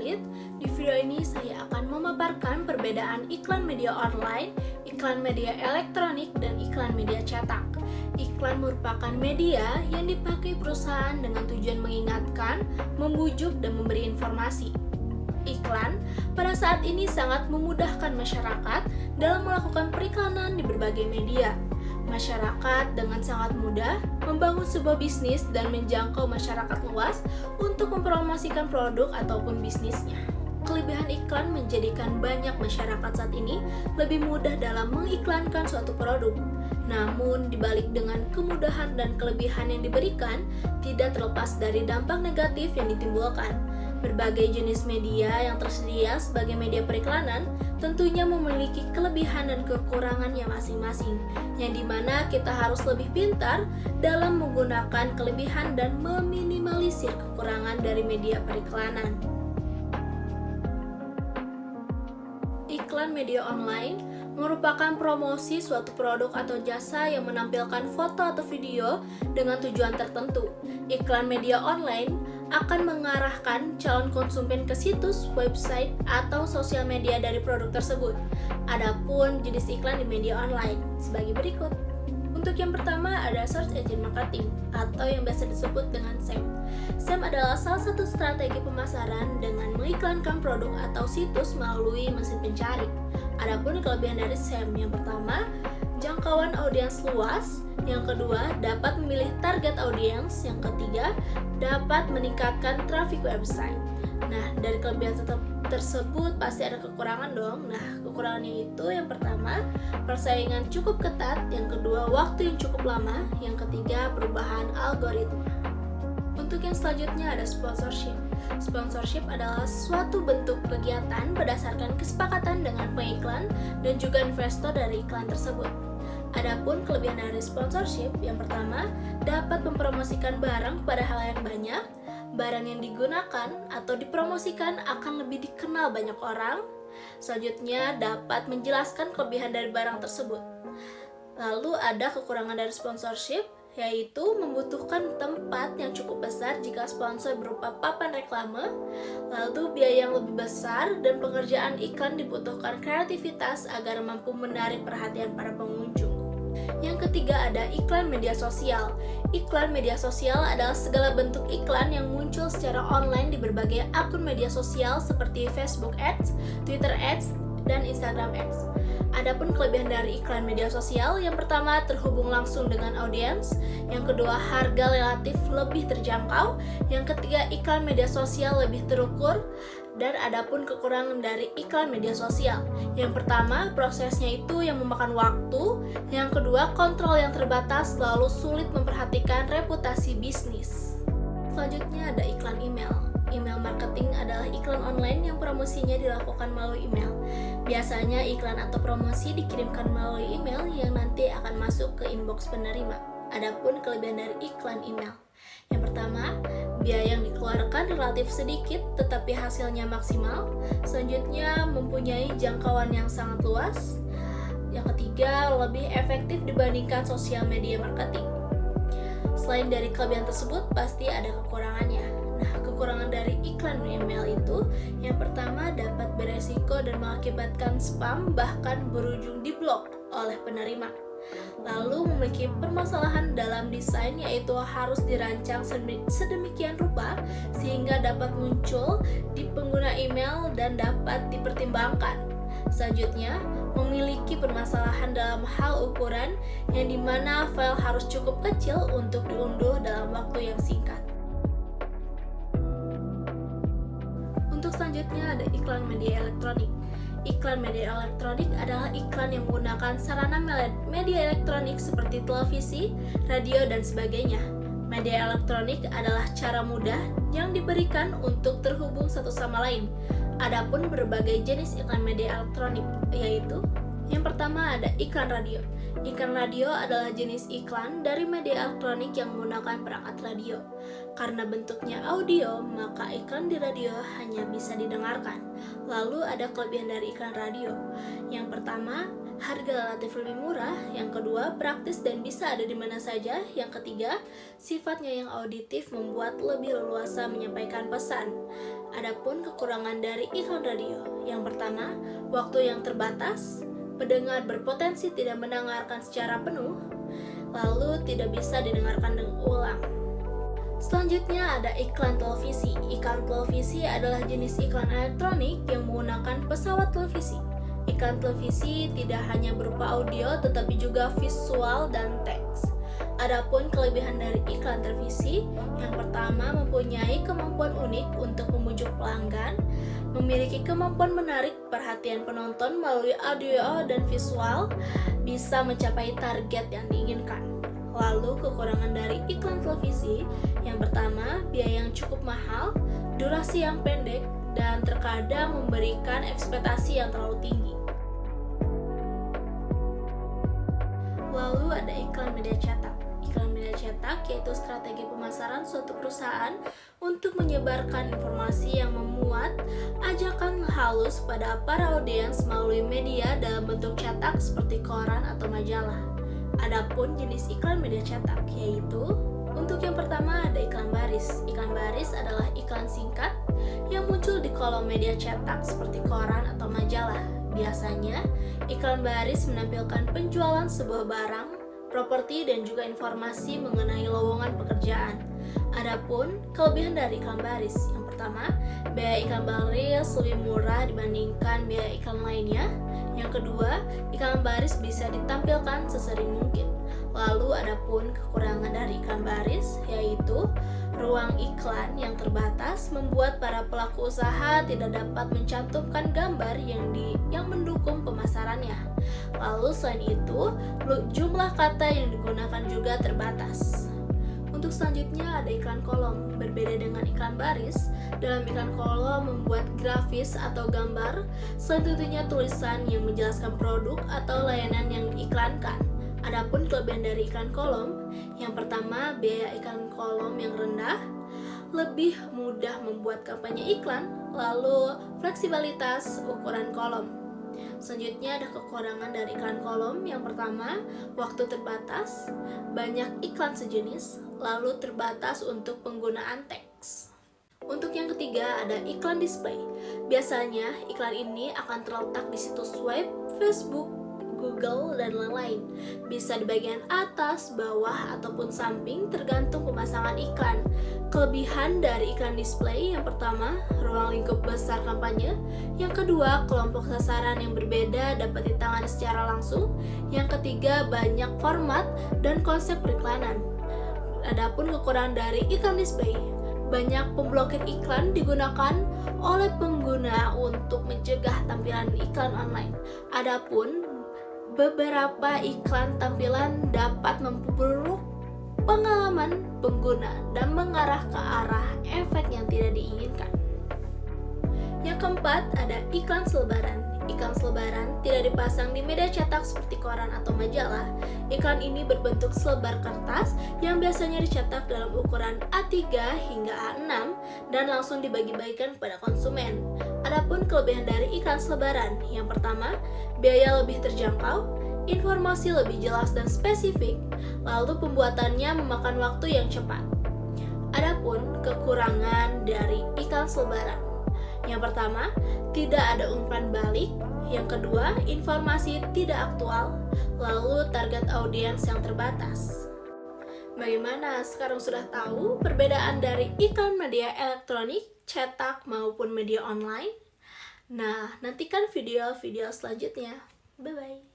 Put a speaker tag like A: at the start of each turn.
A: Khalid. Di video ini saya akan memaparkan perbedaan iklan media online, iklan media elektronik, dan iklan media cetak. Iklan merupakan media yang dipakai perusahaan dengan tujuan mengingatkan, membujuk, dan memberi informasi. Iklan pada saat ini sangat memudahkan masyarakat dalam melakukan periklanan di berbagai media. Masyarakat dengan sangat mudah membangun sebuah bisnis dan menjangkau masyarakat luas untuk mempromosikan produk ataupun bisnisnya. Kelebihan iklan menjadikan banyak masyarakat saat ini lebih mudah dalam mengiklankan suatu produk. Namun, dibalik dengan kemudahan dan kelebihan yang diberikan, tidak terlepas dari dampak negatif yang ditimbulkan. Berbagai jenis media yang tersedia sebagai media periklanan tentunya memiliki kelebihan dan kekurangannya masing-masing, yang dimana kita harus lebih pintar dalam menggunakan kelebihan dan meminimalisir kekurangan dari media periklanan. Iklan media online merupakan promosi suatu produk atau jasa yang menampilkan foto atau video dengan tujuan tertentu. Iklan media online akan mengarahkan calon konsumen ke situs, website, atau sosial media dari produk tersebut. Adapun jenis iklan di media online sebagai berikut. Untuk yang pertama ada Search Engine Marketing atau yang biasa disebut dengan SEM. SEM adalah salah satu strategi pemasaran dengan mengiklankan produk atau situs melalui mesin pencari. Adapun kelebihan dari SEM, yang pertama, jangkauan audiens luas. Yang kedua, dapat memilih target audiens. Yang ketiga, dapat meningkatkan traffic website. Nah, dari kelebihan tersebut pasti ada kekurangan dong. Nah, kekurangannya itu yang pertama, persaingan cukup ketat. Yang kedua, waktu yang cukup lama. Yang ketiga, perubahan algoritma. Untuk yang selanjutnya ada sponsorship. Sponsorship adalah suatu bentuk kegiatan berdasarkan kesepakatan dengan pengiklan dan juga investor dari iklan tersebut. Adapun kelebihan dari sponsorship, yang pertama, dapat mempromosikan barang kepada halayak banyak. Barang yang digunakan atau dipromosikan akan lebih dikenal banyak orang. Selanjutnya, dapat menjelaskan kelebihan dari barang tersebut. Lalu ada kekurangan dari sponsorship, yaitu membutuhkan tempat yang cukup besar jika sponsor berupa papan reklame, lalu biaya yang lebih besar, dan pengerjaan iklan dibutuhkan kreativitas agar mampu menarik perhatian para pengunjung. Yang ketiga ada iklan media sosial. Iklan media sosial adalah segala bentuk iklan yang muncul secara online di berbagai akun media sosial seperti Facebook Ads, Twitter Ads, dan Instagram Ads. Adapun kelebihan dari iklan media sosial, yang pertama terhubung langsung dengan audiens, yang kedua harga relatif lebih terjangkau, yang ketiga iklan media sosial lebih terukur, dan adapun kekurangan dari iklan media sosial. Yang pertama, prosesnya itu yang memakan waktu, yang kedua kontrol yang terbatas, lalu sulit memperhatikan reputasi bisnis. Selanjutnya ada iklan email. Email marketing adalah iklan online yang promosinya dilakukan melalui email. Biasanya iklan atau promosi dikirimkan melalui email yang nanti akan masuk ke inbox penerima. Adapun kelebihan dari iklan email, yang pertama, biaya yang dikeluarkan relatif sedikit tetapi hasilnya maksimal. Selanjutnya, mempunyai jangkauan yang sangat luas. Yang ketiga, lebih efektif dibandingkan sosial media marketing. Selain dari kelebihan tersebut, pasti ada kekurangannya. Nah, kekurangan dari iklan email itu, yang pertama dapat beresiko dan mengakibatkan spam bahkan berujung diblok oleh penerima. Lalu memiliki permasalahan dalam desain, yaitu harus dirancang sedemikian rupa sehingga dapat muncul di pengguna email dan dapat dipertimbangkan. Selanjutnya, memiliki permasalahan dalam hal ukuran, yang dimana file harus cukup kecil untuk diunduh dalam waktu yang singkat. Untuk selanjutnya ada iklan media elektronik. Iklan media elektronik adalah iklan yang menggunakan sarana media elektronik seperti televisi, radio, dan sebagainya. Media elektronik adalah cara mudah yang diberikan untuk terhubung satu sama lain. Adapun berbagai jenis iklan media elektronik, yaitu yang pertama ada iklan radio. Iklan radio adalah jenis iklan dari media elektronik yang menggunakan perangkat radio. Karena bentuknya audio, maka iklan di radio hanya bisa didengarkan. Lalu ada kelebihan dari iklan radio. Yang pertama, harga relatif lebih murah. Yang kedua, praktis dan bisa ada di mana saja. Yang ketiga, sifatnya yang auditif membuat lebih leluasa menyampaikan pesan. Adapun kekurangan dari iklan radio, yang pertama, waktu yang terbatas, pendengar berpotensi tidak mendengarkan secara penuh, lalu tidak bisa didengarkan dengan ulang. Selanjutnya ada iklan televisi. Iklan televisi adalah jenis iklan elektronik yang menggunakan pesawat televisi. Iklan televisi tidak hanya berupa audio tetapi juga visual dan teks. Adapun kelebihan dari iklan televisi, yang pertama mempunyai kemampuan unik untuk membujuk pelanggan, memiliki kemampuan menarik perhatian penonton melalui audio dan visual, bisa mencapai target yang diinginkan. Lalu kekurangan dari iklan televisi, yang pertama biaya yang cukup mahal, durasi yang pendek, dan terkadang memberikan ekspektasi yang terlalu tinggi. Lalu ada iklan media cetak. Iklan media cetak yaitu strategi pemasaran suatu perusahaan untuk menyebarkan informasi yang memuat ajakan halus pada para audiens melalui media dalam bentuk cetak seperti koran atau majalah. Adapun jenis iklan media cetak yaitu, untuk yang pertama ada iklan baris. Iklan baris adalah iklan singkat yang muncul di kolom media cetak seperti koran atau majalah. Biasanya, iklan baris menampilkan penjualan sebuah barang, properti, dan juga informasi mengenai lowongan pekerjaan. Adapun kelebihan dari iklan baris, yang pertama, biaya iklan baris lebih murah dibandingkan biaya iklan lainnya. Yang kedua, iklan baris bisa ditampilkan sesering mungkin. Lalu adapun kekurangan dari iklan baris yaitu ruang iklan yang terbatas membuat para pelaku usaha tidak dapat mencantumkan gambar yang mendukung pemasarannya. Lalu selain itu, jumlah kata yang digunakan juga terbatas. Untuk selanjutnya ada iklan kolom. Berbeda dengan iklan baris, dalam iklan kolom membuat grafis atau gambar, selain tentunya tulisan yang menjelaskan produk atau layanan yang diiklankan. Adapun kelebihan dari iklan kolom, yang pertama biaya iklan kolom yang rendah, lebih mudah membuat kampanye iklan, lalu fleksibilitas ukuran kolom. Selanjutnya ada kekurangan dari iklan kolom. Yang pertama, waktu terbatas, banyak iklan sejenis, lalu terbatas untuk penggunaan teks. Untuk yang ketiga ada iklan display. Biasanya iklan ini akan terletak di situs web, Facebook, Google, dan lain-lain. Bisa di bagian atas, bawah, ataupun samping tergantung pemasangan iklan. Kelebihan dari iklan display, yang pertama, ruang lingkup besar kampanye. Yang kedua, kelompok sasaran yang berbeda dapat ditangani secara langsung. Yang ketiga, banyak format dan konsep periklanan. Adapun kekurangan dari iklan display, banyak pemblokir iklan digunakan oleh pengguna untuk mencegah tampilan iklan online. Adapun beberapa iklan tampilan dapat memperburuk pengalaman pengguna dan mengarah ke arah efek yang tidak diinginkan. Yang keempat ada iklan selebaran. Iklan selebaran tidak dipasang di media cetak seperti koran atau majalah. Iklan ini berbentuk selebar kertas yang biasanya dicetak dalam ukuran A3 hingga A6 dan langsung dibagi-bagikan kepada konsumen. Adapun kelebihan dari iklan selebaran, yang pertama, biaya lebih terjangkau, informasi lebih jelas dan spesifik, lalu pembuatannya memakan waktu yang cepat. Adapun kekurangan dari iklan selebaran, yang pertama, tidak ada umpan balik. Yang kedua, informasi tidak aktual. Lalu target audiens yang terbatas. Bagaimana? Sekarang sudah tahu perbedaan dari iklan media elektronik, cetak maupun media online? Nah, nantikan video-video selanjutnya. Bye-bye.